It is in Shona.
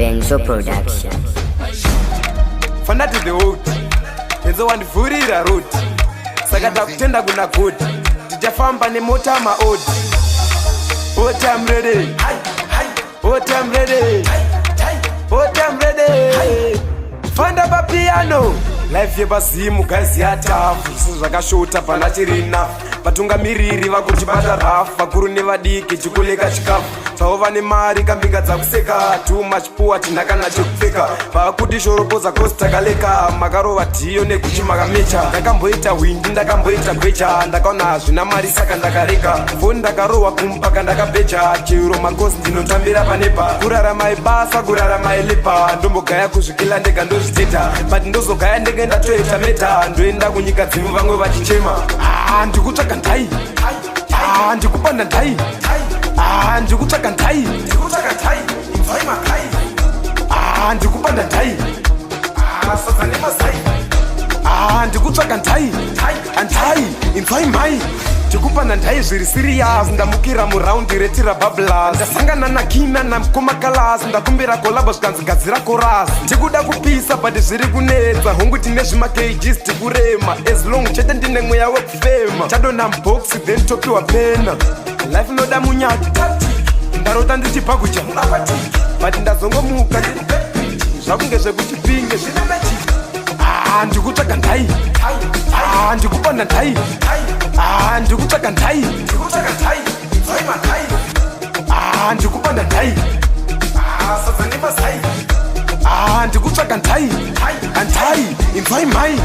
Benzo Production. Fanta to the hood. Benzo wandivhurira road. Saka takutenda kuna good. Tichafamba nemota maod. What I'm ready. What I'm ready. What I'm ready. Fanta amapiano. Life yebazimu guys yatafu. Zvinhu zvakashota pana chirina. Vatungamiriri vakutibata rafu. Vakuru nevadiki chikuleka chikafu. Tsaova nemari kambinga dzakuseka. Too much poor tinakana chekupfeka. Vakuti shoropoza kosi takaleka. Makarova dhiyo neguchi makamecha. Ndakamboita windi ndakamboita gwecha. Ndakaona zvina mari saka ndakareka. Foni ndakarohwa kumpaka ndakabhecha. Chiro makosi ndinotambira panepa. Kuraramai basa kuraramai lipa. Ndombogaya kuzvikila ndega ndozviteta. But ndozogaya ndege ndatoita meta. Ndoenda kunyika dzimu vamwe vachichema. Ndikutsvaga ndai. Ndikupanda ndai. Ndikutsvaga ndai. Ndikupanda ndai. Ndikutsvaga ndai. Ndai inzwai mai. Ndikupanda ndai zviri serious. Ndamukira muraundi retira bablas. Ndasangana nakina namukoma kalas. Ndakumbira kolabo zvikanzigadzira chorus. Ndikuda kupisa but zviri kunetsa. Hongu tine zvimakgs tikurema. As long chete ndine mweya wekufema. Chadona muboxi then topiwa pena. Life noda munyaka. Ndarota ndichibva kucha but ndazongomuka zvakunge zvekuchipinge zvinamechi. Ndikutsvaga ndai. Ndikupanda ndai. Ndikutsvaga ndai. Ndikupanda ndai. Ndikutsvaga ndai. Ndai inzwai mai.